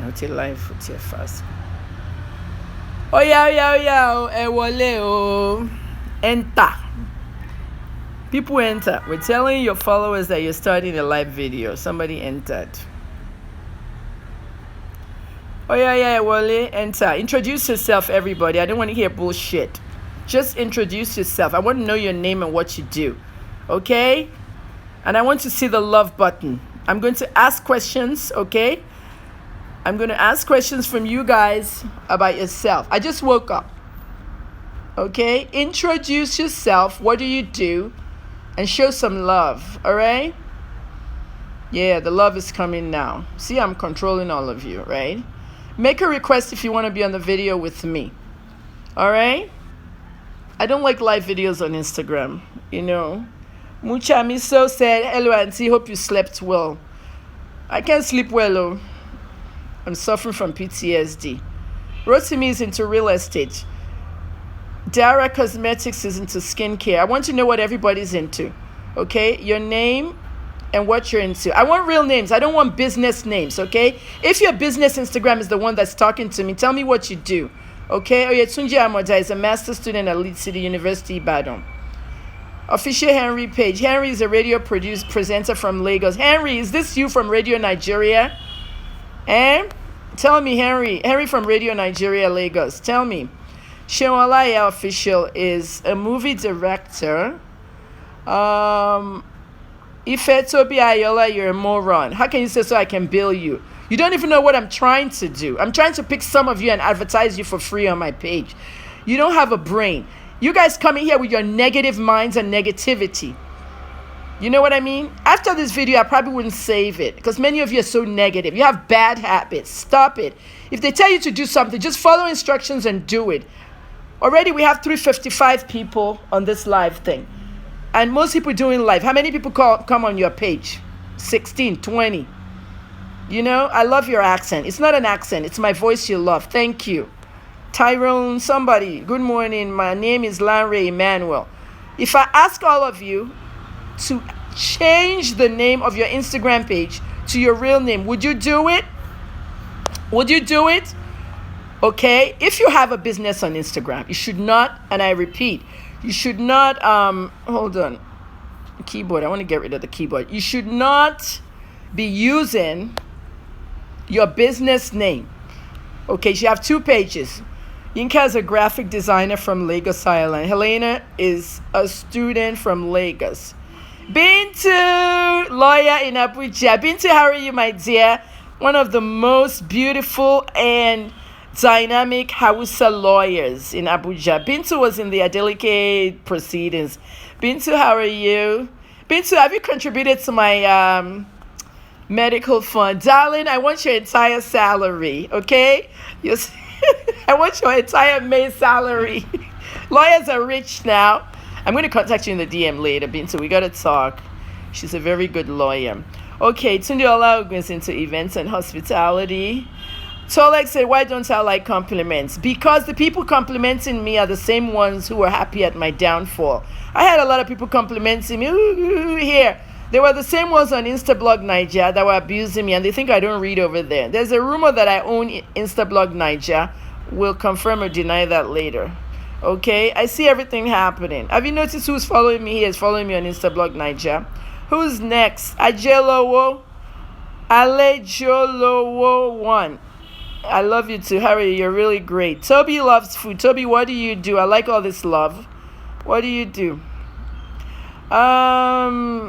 Hotel life, hotel fast. Oh yeah, wale oh. Enter. People enter. We're telling your followers that you're starting a live video. Somebody entered. Oh yeah, wale, enter. Introduce yourself, everybody. I don't want to hear bullshit. Just introduce yourself. I want to know your name and what you do. Okay? And I want to see the love button. I'm going to ask questions, okay? I'm going to ask questions from you guys about yourself. I just woke up. Okay? Introduce yourself. What do you do? And show some love. All right? Yeah, the love is coming now. See, I'm controlling all of you, right? Make a request if you want to be on the video with me. All right? I don't like live videos on Instagram, you know. Mucha Miso said, hello, auntie. Hope you slept well. I can't sleep well, oh. I'm suffering from PTSD. Rotimi is into real estate. Dara Cosmetics is into skincare. I want to know what everybody's into. Okay? Your name and what you're into. I want real names. I don't want business names, okay? If your business Instagram is the one that's talking to me, tell me what you do. Okay? Oyetunji Amoja is a master's student at Leeds City University, Ibadan. Official Henry Page. Henry is a radio presenter from Lagos. Henry, is this you from Radio Nigeria? Tell me, Henry. Henry from Radio Nigeria, Lagos. Tell me. Shewalaya Official is a movie director. Ife Tobi Ayola, you're a moron. How can you say so I can bill you? You don't even know what I'm trying to do. I'm trying to pick some of you and advertise you for free on my page. You don't have a brain. You guys coming here with your negative minds and negativity. You know what I mean? After this video, I probably wouldn't save it because many of you are so negative. You have bad habits. Stop it. If they tell you to do something, just follow instructions and do it. Already we have 355 people on this live thing. And most people doing live. How many people come on your page? 16, 20. You know, I love your accent. It's not an accent. It's my voice you love. Thank you. Tyrone, somebody. Good morning. My name is Lanre Emmanuel. If I ask all of you to change the name of your Instagram page to your real name, would you do it? Would you do it? Okay. If you have a business on Instagram, you should not, and I repeat, you should not, hold on. Keyboard. I want to get rid of the keyboard. You should not be using your business name. Okay. You have two pages. Yinka is a graphic designer from Lagos Island. Helena is a student from Lagos. Bintu, lawyer in Abuja. Bintu, how are you, my dear? One of the most beautiful and dynamic Hausa lawyers in Abuja. Bintu was in the Adeleke proceedings. Bintu, how are you? Bintu, have you contributed to my medical fund? Darling, I want your entire salary, okay? I want your entire May salary. Lawyers are rich now. I'm going to contact you in the DM later, Bintu. We got to talk. She's a very good lawyer. Okay, Tunde Olaogun is into events and hospitality. Tolek said, why don't I like compliments? Because the people complimenting me are the same ones who were happy at my downfall. I had a lot of people complimenting me. Ooh, here. They were the same ones on Instablog Niger that were abusing me, and they think I don't read over there. There's a rumor that I own Instablog Niger. We'll confirm or deny that later. Okay, I see everything happening. Have you noticed who's following me? He is following me on Instablog Niger. Who's next? Ajelowo. Alejolowo 1. I love you too, Harry. You're really great. Toby loves food. Toby, what do you do? I like all this love. What do you do?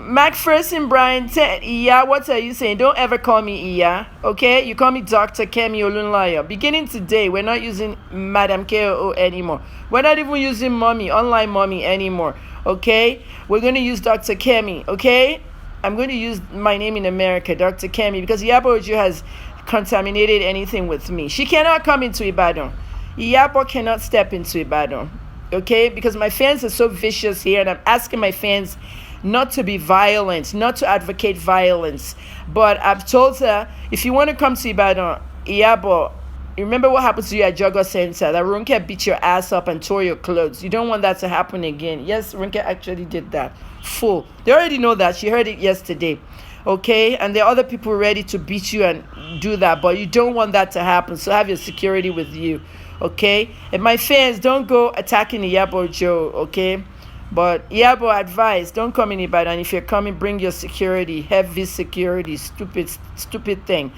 Macpherson Brian, Iya, what are you saying? Don't ever call me Iya, okay? You call me Dr. Kemi Olunlayo. Beginning today, we're not using Madam KO anymore. We're not even using mommy, online mommy anymore, okay? We're going to use Dr. Kemi, okay? I'm going to use my name in America, Dr. Kemi, because Iyabo Ojo has contaminated anything with me. She cannot come into Ibadan. Iyabo cannot step into Ibadan. Okay, because my fans are so vicious here, and I'm asking my fans not to be violent, not to advocate violence. But I've told her, if you want to come to Ibadan, Iyabo, remember what happened to you at Jogo Center, that Runke beat your ass up and tore your clothes. You don't want that to happen again. Yes, Runke actually did that. Fool. They already know that. She heard it yesterday. okay? And there are other people ready to beat you and do that, but you don't want that to happen, so have your security with you, okay? And my fans, don't go attacking Iyabo Joe, okay? But Iyabo, advice, don't come in Ibadan. If you're coming, bring your security, heavy security, stupid thing.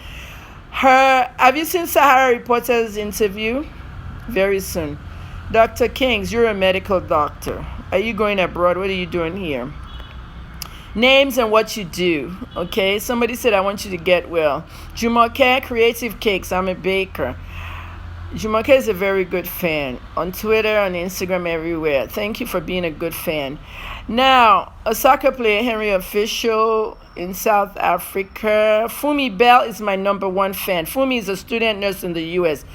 Have you seen Sahara Reporter's interview? Very soon. Dr. Kings, you're a medical doctor. Are you going abroad? What are you doing here? Names and what you do, okay? Somebody said, I want you to get well. Jumoke, Creative Cakes, I'm a baker. Jumoke is a very good fan. On Twitter, on Instagram, everywhere. Thank you for being a good fan. Now, a soccer player, Henry Official in South Africa. Fumi Bell is my #1 fan. Fumi is a student nurse in the U.S.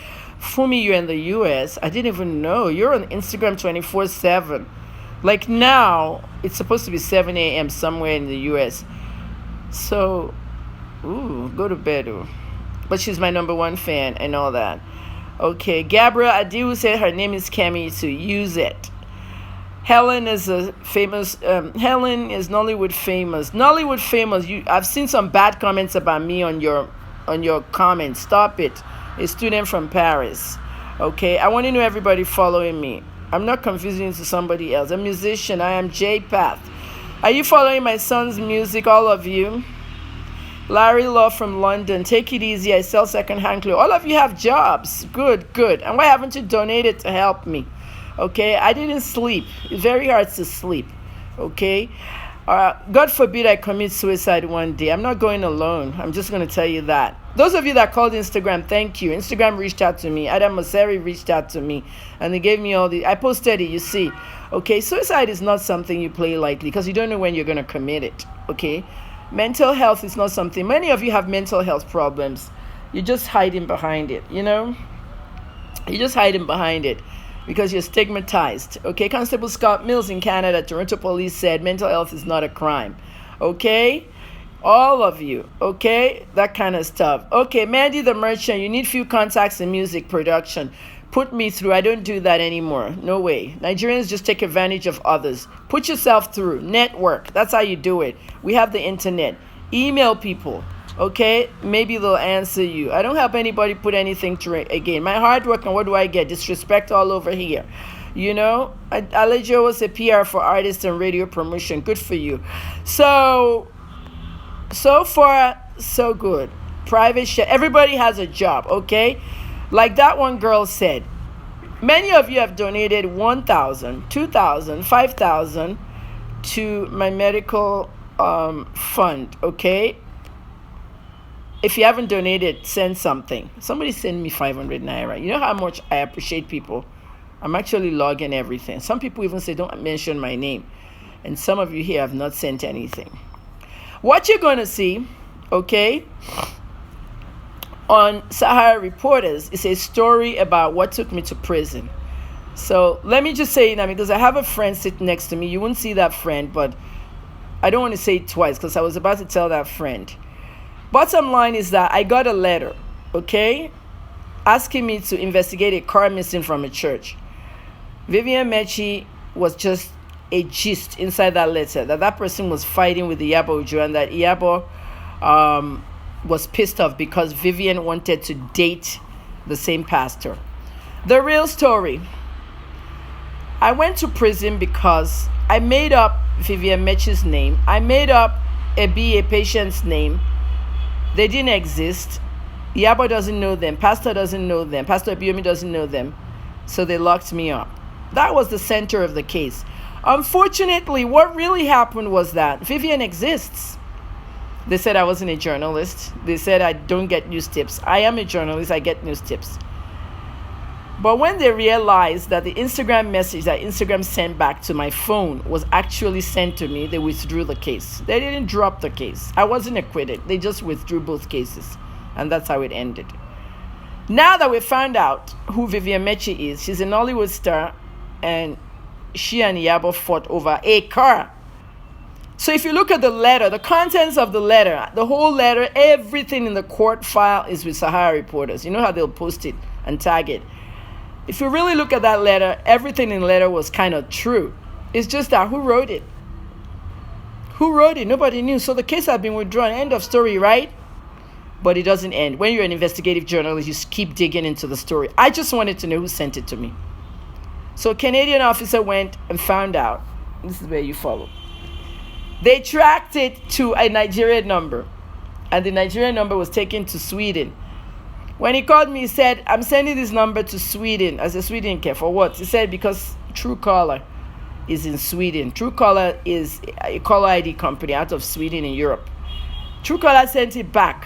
Fumi, you're in the U.S.? I didn't even know. You're on Instagram 24/7. Like now, it's supposed to be 7 a.m. somewhere in the U.S. So, go to bed. But she's my #1 fan and all that. Okay, Gabrielle Adiu said her name is Kemi, so use it. Helen is a famous. Helen is Nollywood famous. Nollywood famous. I've seen some bad comments about me on your comments. Stop it. A student from Paris. Okay, I want to know everybody following me. I'm not confusing you to somebody else. A musician. I am J Path. Are you following my son's music? All of you. Larry Law from London. Take it easy. I sell second-hand clothes. All of you have jobs. Good. And why haven't you donated to help me? Okay, I didn't sleep. It's very hard to sleep. Okay, God forbid I commit suicide one day. I'm not going alone. I'm just going to tell you that. Those of you that called Instagram, thank you. Instagram reached out to me. Adam Mosseri reached out to me, and they gave me all the. I posted it. You see, okay. Suicide is not something you play lightly because you don't know when you're going to commit it. Okay, mental health is not something. Many of you have mental health problems. You're just hiding behind it. You know, you're just hiding behind it because you're stigmatized. Okay, Constable Scott Mills in Canada, Toronto Police said mental health is not a crime. Okay, all of you. Okay, that kind of stuff. Okay, Mandy the Merchant, you need few contacts in music production. Put me through. I don't do that anymore. No way. Nigerians just take advantage of others. Put yourself through. Network. That's how you do it. We have the internet. Email people. Okay, maybe they'll answer you. I don't help anybody put anything through again. My hard work, and what do I get? Disrespect all over here. You know, Alejo was a PR for artists and radio promotion. Good for you. So far, so good. Private share. Everybody has a job, okay? Like that one girl said, many of you have donated 1,000, 2,000, 5,000 to my medical fund, okay? If you haven't donated, send something. Somebody send me 500 naira. You know how much I appreciate people? I'm actually logging everything. Some people even say, don't mention my name. And some of you here have not sent anything. What you're going to see, okay, on Sahara Reporters is a story about what took me to prison. So let me just say now, because I have a friend sitting next to me. You wouldn't see that friend, but I don't want to say it twice because I was about to tell that friend. Bottom line is that I got a letter, okay, asking me to investigate a car missing from a church. Vivian Mechi was just a gist inside that letter that person was fighting with Iyabo Ojo and that Iyabo was pissed off because Vivian wanted to date the same pastor. The real story. I went to prison because I made up Vivian Mechi's name. I made up a patient's name. They didn't exist. Iyabo doesn't know them. Pastor doesn't know them. Pastor Biomi doesn't know them. So they locked me up. That was the center of the case. Unfortunately, what really happened was that Vivian exists. They said I wasn't a journalist. They said I don't get news tips. I am a journalist. I get news tips. But when they realized that the Instagram message that Instagram sent back to my phone was actually sent to me, they withdrew the case. They didn't drop the case. I wasn't acquitted. They just withdrew both cases. And that's how it ended. Now that we found out who Vivian Mechi is, she's a Nollywood star, and she and Iyabo fought over a car. So if you look at the letter, the contents of the letter, the whole letter, everything in the court file is with Sahara Reporters. You know how they'll post it and tag it. If you really look at that letter, everything in the letter was kind of true. It's just that who wrote it? Who wrote it? Nobody knew. So the case had been withdrawn. End of story, right? But it doesn't end. When you're an investigative journalist, you keep digging into the story. I just wanted to know who sent it to me. So a Canadian officer went and found out. This is where you follow. They tracked it to a Nigerian number. And the Nigerian number was taken to Sweden. When he called me, he said, I'm sending this number to Sweden. I said, Sweden, care for what? He said, because Truecaller is in Sweden. Truecaller is a caller ID company out of Sweden in Europe. Truecaller sent it back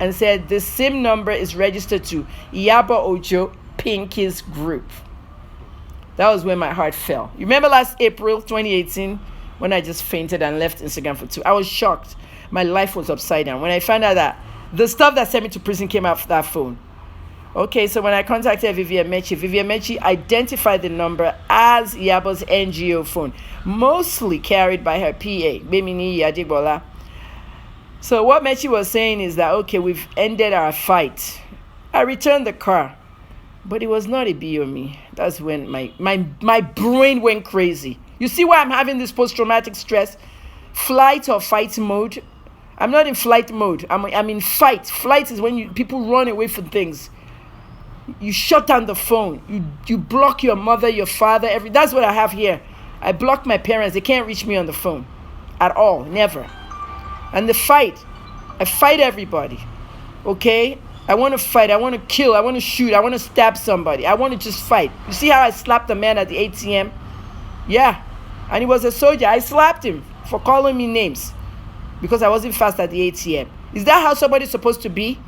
and said, the same number is registered to Iyabo Ojo Pinky's group. That was when my heart fell. You remember last April 2018 when I just fainted and left Instagram for 2? I was shocked. My life was upside down when I found out that the stuff that sent me to prison came out of that phone. Okay, so when I contacted Vivian Mechi identified the number as Iyabo's NGO phone, mostly carried by her PA, Bemini Adigbola. So what Mechi was saying is that, okay, we've ended our fight. I returned the car, but it was not a BOME. That's when my brain went crazy. You see why I'm having this post-traumatic stress? Flight or fight mode. I'm not in flight mode. I'm in fight. Flight is when people run away from things. You shut down the phone. You block your mother, your father, that's what I have here. I block my parents. They can't reach me on the phone at all. Never. And the fight. I fight everybody. Okay? I want to fight. I want to kill. I want to shoot. I want to stab somebody. I want to just fight. You see how I slapped the man at the ATM? Yeah. And he was a soldier. I slapped him for calling me names because I wasn't fast at the ATM. Is that how somebody's supposed to be?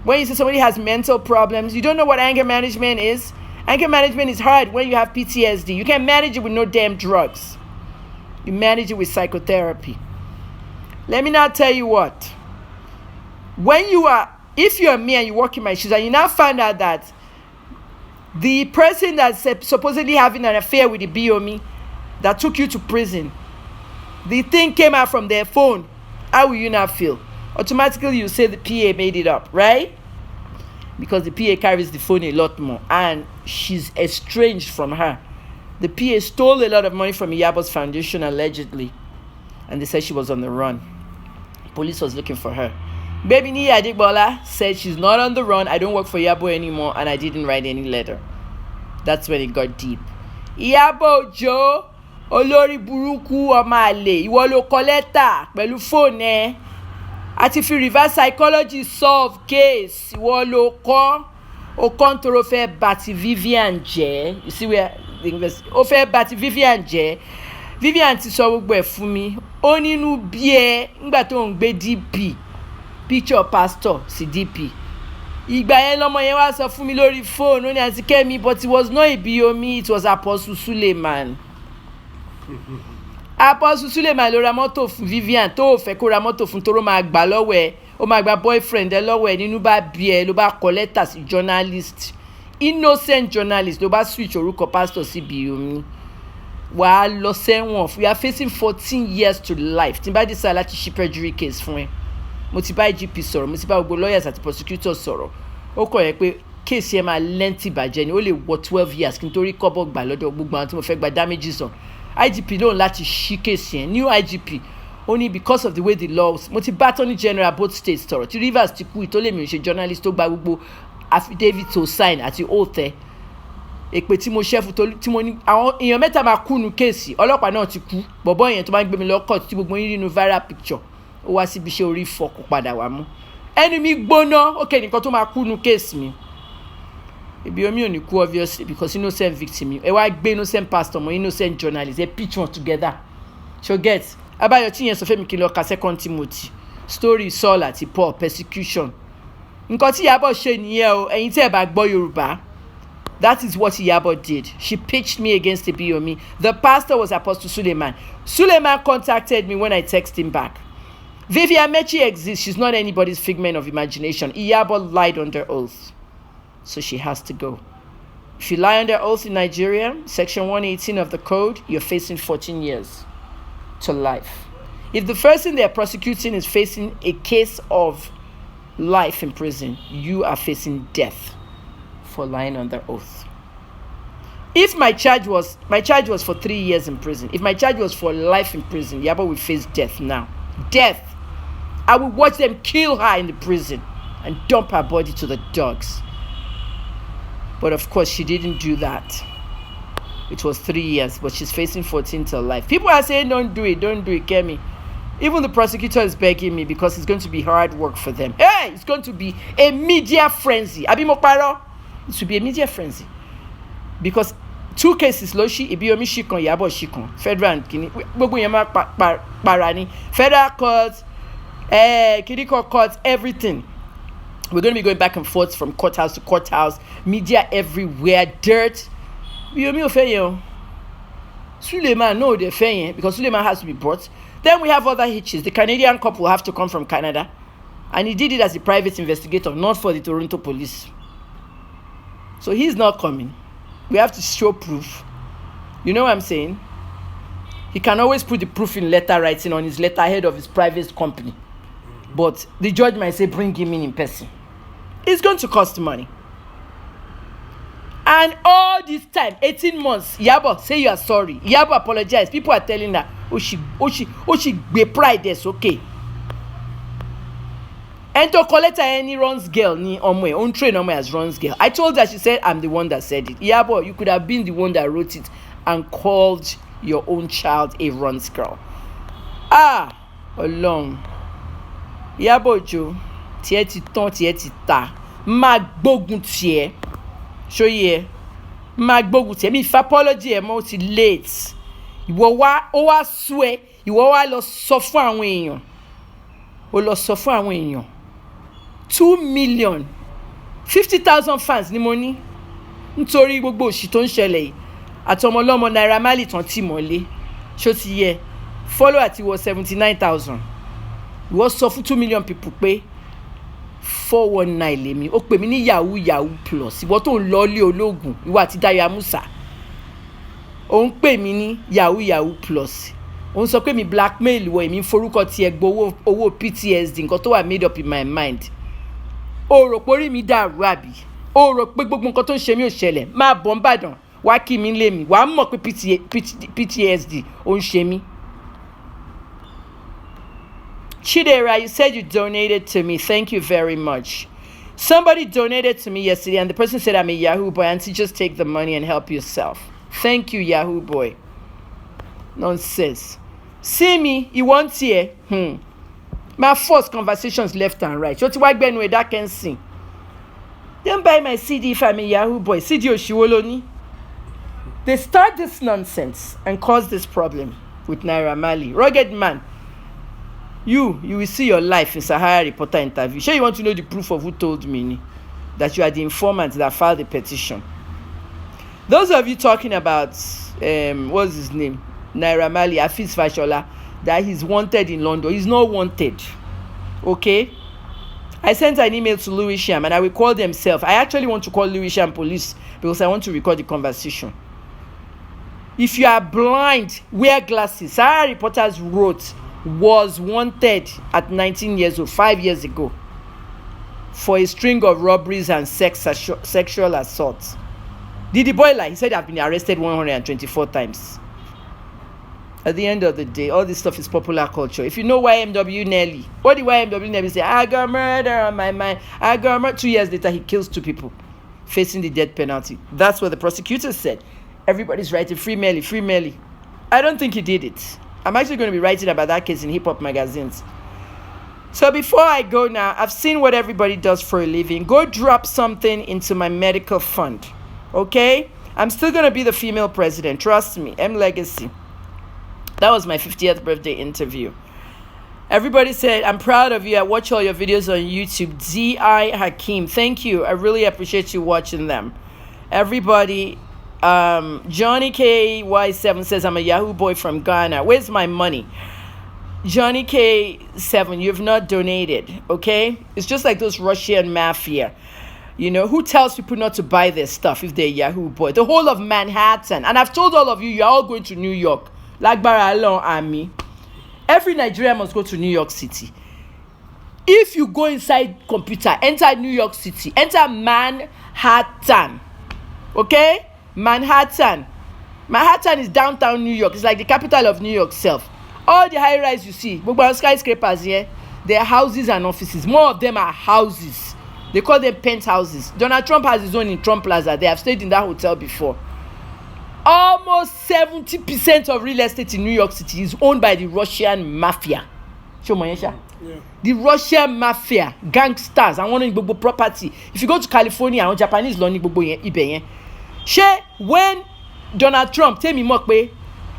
When you say somebody has mental problems, you don't know what anger management is. Anger management is hard when you have PTSD. You can't manage it with no damn drugs. You manage it with psychotherapy. Let me now tell you what. If you're me and you walk in my shoes and you now find out that the person that's supposedly having an affair with the BOME that took you to prison, the thing came out from their phone, how will you now feel? Automatically you say the PA made it up, right? Because the PA carries the phone a lot more and she's estranged from her. The PA stole a lot of money from Iyabo's foundation allegedly, and they said she was on the run. Police was looking for her. Baby Niyi Adigbola said she's not on the run. I don't work for Iyabo anymore and I didn't write any letter. That's when it got deep. Iyabo Ojo, olórí burúkú ọmọ àlè, ìwọ ló kọ lẹ́tà pẹ̀lú fóònù ẹ. Àti fi reverse psychology solve case, ìwọ ló kọ. O kàn tó fẹ́ bàtì Vivian jẹ́. You see where the invest. O fẹ́ bàtì Vivian jẹ́. Vivian ti sọ gbogbo ẹ̀ fún mi. Ó nínú bí ẹ nígbà tó ń gbé DP. Picture pastor sí DP. Ìgbà yẹn lọ́mọ yẹn wá sọ fún mi lórí phone. Ó ní àti Kẹ́mi, but it was not a BOME, it was Apostle Suleiman. Apostle Suleiman ló ra mọ́tò fún Vivian tó fẹ́ kó ra mọ́tò fún tóró máa gbà lọ́wọ́ ẹ̀. Ó máa gba boyfriend ẹ lọ́wọ́ ẹ̀ nínú bá bí ẹ ló bá kọ lẹ́tà sí journalist. Innocent journalist ló bá switch orúkọ pastor sí BOME. Wàá lọ sẹ́wọ̀n. We are facing 14 years to life. Tí n bá decide láti ṣí perjury case fún ẹ. Mo ti bá IGP sọ̀rọ̀, mo ti bá gbogbo lawyers àti prosecutors sọ̀rọ̀. Ó kọ̀ yẹ pé case yẹn máa lẹ́ǹtì bàjẹ́ ni ó lè wọ 12 years kí n torí kọ́bọ̀ gbà lọ́dọ̀ gbogbo àwọn tí mo fẹ́ gba damages on. IGP lóun láti ṣí case yẹn. New IGP only because of the way the laws. Mo ti bá Attorney General both states sọ̀rọ̀. Tí Rivers ti kú ìtólèmí ò ṣe journalist tó gba gbogbo affidavit to sign àti oath ẹ̀. Èpè tí mo ṣẹ́fù tí mo ní àwọn èèyàn mẹ́ta máa kú nu kéèsì. Ọlọ́pàá náà ti kú. Bọ̀bọ́ yẹn tó máa ń gbé mi lọ court tí gbogbo yín rí nu viral picture. Ó wá síbi iṣẹ́ orí fọ́ọ̀kù padà wá mú. Ẹnu mi gbóná. Okay, nìkan tó máa kú nu kéèsì mi. BOME ò ní kú obviously because innocent victim. Ẹ wá gbé innocent pastor mọ́ innocent journalist. Ẹ pitch one together. So get. Abayo tí yẹn sọ fẹ́ mi kí lọ ka 2 Timothy. Story Saul àti Paul persecution. Nǹkan tí Iyabo ṣe nìyẹn o. Ẹ̀yin tí ẹ bá gbọ́ Yorùbá. That is what Iyabo did. She pitched me against the BOME. The pastor was Apostle Suleiman. Suleiman contacted me when I texted him back. Vivian Mechi exists. She's not anybody's figment of imagination. Iyabo lied under oath. So she has to go. If you lie under oath in Nigeria, Section 118 of the code, you're facing 14 years to life. If the person they're prosecuting is facing a case of life in prison, you are facing death for lying under oath. If my charge was for 3 years in prison. If my charge was for life in prison, Yabo will face death now. Death. I will watch them kill her in the prison and dump her body to the dogs. But of course, she didn't do that. It was 3 years, but she's facing 14 to life. People are saying, don't do it, Kemi. Even the prosecutor is begging me because it's going to be hard work for them. Hey, it's going to be a media frenzy. Abimokparo, it will be a media frenzy. Because 2 cases, Loshi, Ibiomi Shikon, Yabo Shikon, Federal and Kini, Parani, Federal courts, Kiriko courts, everything. We're going to be going back and forth from courthouse to courthouse, media everywhere, dirt. Ibiomi Ofeyo. Suleiman, no, they're fair because Suleiman has to be brought. Then we have other hitches. The Canadian couple have to come from Canada. And he did it as a private investigator, not for the Toronto police. So he's not coming. We have to show proof. You know what I'm saying? He can always put the proof in letter writing on his letterhead of his private company. But the judge might say, bring him in person. It's going to cost money. And all this time, 18 months, Yabo, say you are sorry. Yabo apologize. People are telling her, she be pride, that's okay. And to collect any runs girl, ni omwe, on train omwe as runs girl. I told her, she said, I'm the one that said it. Yabo, you could have been the one that wrote it and called your own child a runs girl. Along. Yabo jo, tieti ton, tieti ta. Magbogun tie. Show ye. Magbogun tie. Mi fa apology e mo ti late. Ìwọ wá swear, ìwọ wá lọ sọ fún àwọn èèyàn. Ó lọ sọ fún àwọn èèyàn. 2,050,000 fans ni mo ní. Nítorí gbogbo òṣì tó ń ṣẹlẹ̀ yìí. Àtọmọ lọ́mọ Naira Marley tán tì mọ́lé. Ṣó ti yẹ. Follow àti wọ 79,000. Ìwọ sọ fún 2 million people pé 419 lèmi. Ó pè mí ní Yahoo plus. Ìwọ tó ń lọ lé ológun. Ìwọ àti Dayo Amusa. Ó ń pè mí ní Yahoo plus. Ó ń sọ pé mi blackmail wọ èmi forúkọ ti ẹgbẹ́ owó PTSD nǹkan tó wà made up in my mind. Ó rò pé orí mi dàrú àbí? Ó rò pé gbogbo nǹkan tó ń ṣe mí ò ṣẹlẹ̀. Máa bọ̀ ń bàdàn. Wá kí mi lé mi. Wàá mọ̀ pé PTSD ó ń ṣe mí. Chidera, you said you donated to me. Thank you very much. Somebody donated to me yesterday and the person said I'm a Yahoo boy. Auntie, just take the money and help yourself. Thank you, Yahoo boy. Nonsense. See me, you want here. My first conversations left and right. What white Ben with that can sing. Don't buy my CD if I'm a Yahoo boy. CD Oshiwoloni. They start this nonsense and cause this problem with Naira Marley. Rugged man. You will see your life in Sahara Reporter interview. Sure, you want to know the proof of who told me that you are the informant that filed the petition. Those of you talking about what's his name? Naira Marley, Afeez Fashola, that he's wanted in London. He's not wanted. Okay? I sent an email to Lewisham and I will call themselves. I actually want to call Lewisham police because I want to record the conversation. If you are blind, wear glasses. Sahara Reporters wrote was wanted at 19 years old, 5 years ago, for a string of robberies and sexual assaults. Did the boy lie? He said I've been arrested 124 times. At the end of the day, all this stuff is popular culture. If you know YMW Nelly, what did YMW Nelly say? I got murder on my mind. I got murder. 2 years later, he kills 2 people, facing the death penalty. That's what the prosecutor said. Everybody's writing free Melly, free Melly. I don't think he did it. I'm actually going to be writing about that case in hip-hop magazines. So before I go now, I've seen what everybody does for a living. Go drop something into my medical fund. Okay? I'm still going to be the female president. Trust me. M Legacy. That was my 50th birthday interview. Everybody said, I'm proud of you. I watch all your videos on YouTube. D.I. Hakeem. Thank you. I really appreciate you watching them. Everybody... Johnny KY7 says I'm a Yahoo boy from Ghana. Where's my money? Johnny K7, you've not donated, okay? It's just like those Russian mafia. You know, who tells people not to buy their stuff if they're Yahoo boy? The whole of Manhattan. And I've told all of you, you're all going to New York. Like Baralon Army. Every Nigerian must go to New York City. If you go inside computer, enter New York City, enter Manhattan, okay? Manhattan is downtown New York. It's like the capital of New York self. All the high rise you see, skyscrapers here, they are houses and offices. More of them are houses. They call them penthouses. Donald Trump has his own in Trump Plaza. They have stayed in that hotel before. Almost 70% of real estate in New York City is owned by the Russian mafia. Yeah. The Russian mafia, gangsters, and one in gbogbo property. If you go to California, and Japanese law ni gbogbo ibẹ̀ yẹn. Ṣé when Donald Trump tell me more pe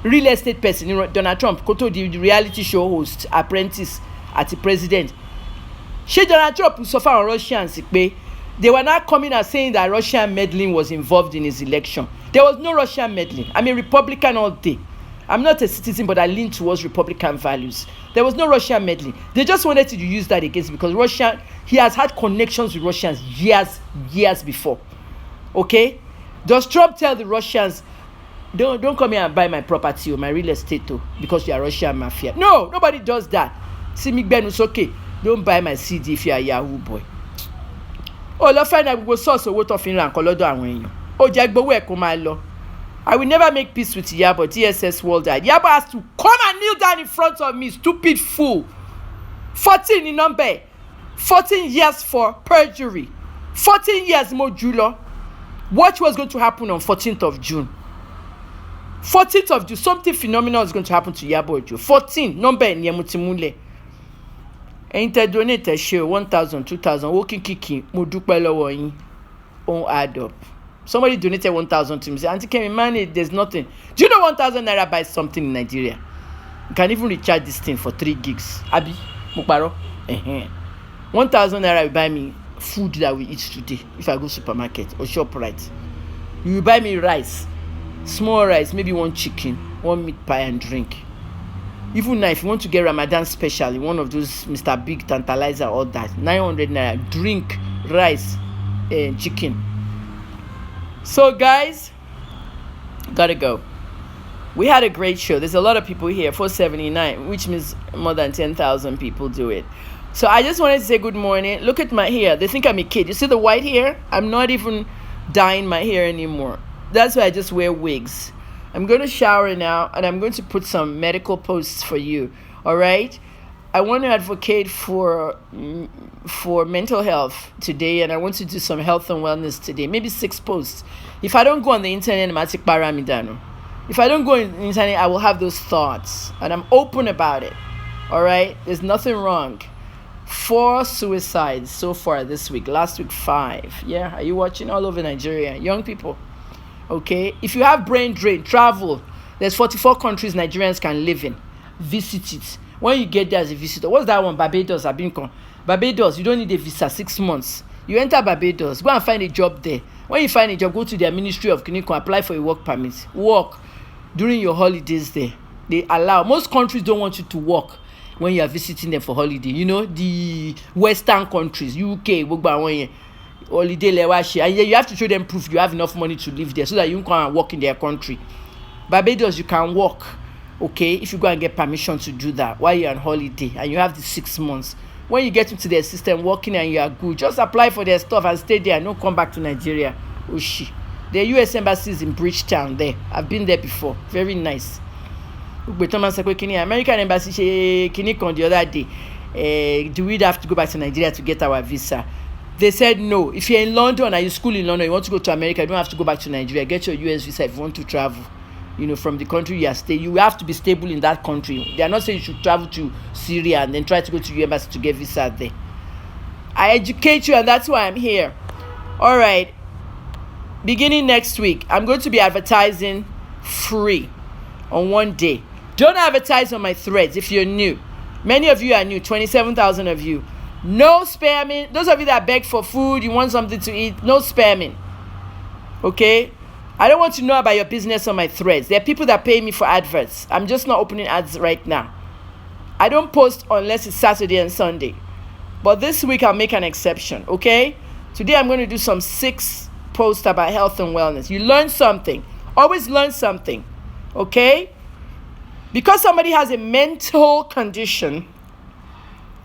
real estate person, Donald Trump, koto the reality show host, apprentice at the president. Ṣé Donald Trump suffer on Russians pe they were not coming and saying that Russian meddling was involved in his election. There was no Russian meddling. I'm a Republican all day. I'm not a citizen, but I lean towards Republican values. There was no Russian meddling. They just wanted to use that against him because he has had connections with Russians years before. Okay? Does Trump tell the Russians, don't come here and buy my property or my real estate because you are Russian mafia? No, nobody does that. See me, Ben, it's okay. Don't buy my CD if you are a Yahoo boy. Oh, lọ find out we go source owó tó fi ń ra nǹkan lọ́dọ̀ àwọn èèyàn. Ó jẹ́ gbowó ẹ̀ kó máa lọ. I will never make peace with Yabo. DSS world died. Yabo has to come and kneel down in front of me, stupid fool. 14 in number. 14 years for perjury. 14 years more Julo. Watch what's going to happen on 14th of June. 14th of June, something phenomenal is going to happen to Yabo Ojo. 14 number ni emutimule. Enter donate share 1,000, 2,000. Walking kicking. Mo dúpẹ́ lọ́wọ́ yín. Won't add up. Somebody donated 1,000 to me. Say, Auntie Kemi, man, there's nothing. Do you know 1,000 naira buys something in Nigeria? You can even recharge this thing for 3 gigs. Abi, Mukbaro. 1,000 naira will buy me food that we eat today if I go supermarket or ShopRite. You will buy me rice, small rice, maybe 1 chicken, 1 meat pie and drink. Even now, if you want to get Ramadan special, one of those Mr. Big Tantalizer, all that, 900 naira, drink, rice, chicken. So guys, gotta go. We had a great show. There's a lot of people here, 479, which means more than 10,000 people do it. So I just wanted to say good morning. Look at my hair. They think I'm a kid. You see the white hair? I'm not even dyeing my hair anymore. That's why I just wear wigs. I'm going to shower now, and I'm going to put some medical posts for you. All right? I want to advocate for mental health today, and I want to do some health and wellness today. Maybe 6 posts. If I don't go on the internet, if I don't go on the internet, I will have those thoughts, and I'm open about it. All right? There's nothing wrong. 4 suicides so far this week. Last week, 5. Yeah, are you watching? All over Nigeria. Young people. Okay? If you have brain drain, travel. There's 44 countries Nigerians can live in. Visit it. When you get there as a visitor, what's that one? Barbados, Barbados, you don't need a visa, 6 months. You enter Barbados, go and find a job there. When you find a job, go to their Ministry of Clinical, apply for a work permit. Work during your holidays there. They allow. Most countries don't want you to work when you are visiting them for holiday. You know, the Western countries, UK, holiday lewashi, and you have to show them proof you have enough money to live there so that you can come and work in their country. Barbados, you can work. Okay, if you go and get permission to do that while you're on holiday and you have the 6 months, when you get into their system working and you are good, just apply for their stuff and stay there and don't come back to Nigeria. Oshi. The US embassy is in Bridgetown there. I've been there before. Very nice. American embassy the other day. Do we have to go back to Nigeria to get our visa? They said no. If you're in London and you school in London, you want to go to America, you don't have to go back to Nigeria. Get your US visa if you want to travel. From the country you are staying, you have to be stable in that country. They are not saying you should travel to Syria and then try to go to your embassy to get visa there. I educate you, and that's why I'm here. All right. Beginning next week, I'm going to be advertising free on one day. Don't advertise on my threads if you're new. Many of you are new, 27,000 of you. No spamming. Those of you that beg for food, you want something to eat, no spamming. Okay? I don't want to know about your business on my threads. There are people that pay me for adverts. I'm just not opening ads right now. I don't post unless it's Saturday and Sunday. But this week I'll make an exception, okay? Today I'm going to do some 6 posts about health and wellness. You learn something. Always learn something, okay? Because somebody has a mental condition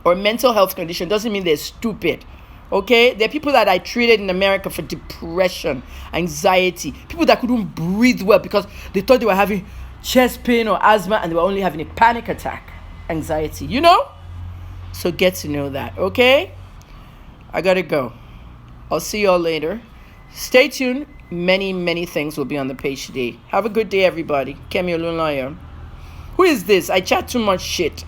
or mental health condition doesn't mean they're stupid, Okay, there are people that I treated in America for depression, anxiety, people that couldn't breathe well because they thought they were having chest pain or asthma and they were only having a panic attack, anxiety, you know? So get to know that, okay? I gotta go. I'll see you all later. Stay tuned. Many things will be on the page today. Have a good day, everybody. Kemi Olunloyo. Who is this? I chat too much shit.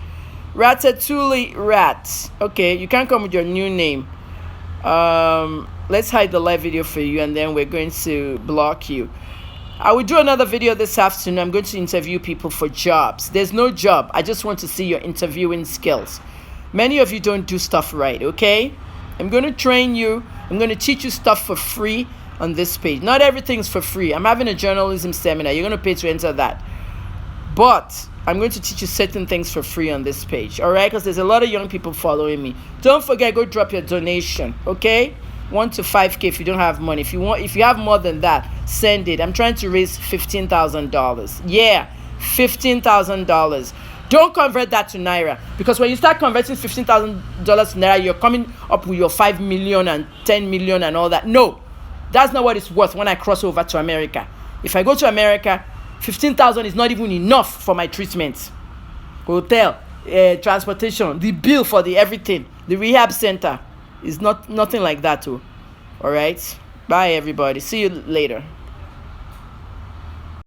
Ratatouille Rat. Okay, you can't come with your new name. Let's hide the live video for you and then we're going to block you. I will do another video this afternoon. I'm going to interview people for jobs. There's no job. I just want to see your interviewing skills. Many of you don't do stuff right, okay? I'm going to train you. I'm going to teach you stuff for free on this page. Not everything's for free. I'm having a journalism seminar. You're going to pay to enter that. But I'm going to teach you certain things for free on this page, all right? Because there's a lot of young people following me. Don't forget, go drop your donation, okay? 1 to 5K if you don't have money. If you have more than that, send it. I'm trying to raise $15,000. Yeah, $15,000. Don't convert that to Naira, because when you start converting $15,000 to Naira, you're coming up with your 5 million and 10 million and all that. No, that's not what it's worth when I cross over to America. If I go to America, 15,000 is not even enough for my treatment, hotel, transportation, the bill for the everything, the rehab center is nothing like that too. All right, bye everybody, see you later.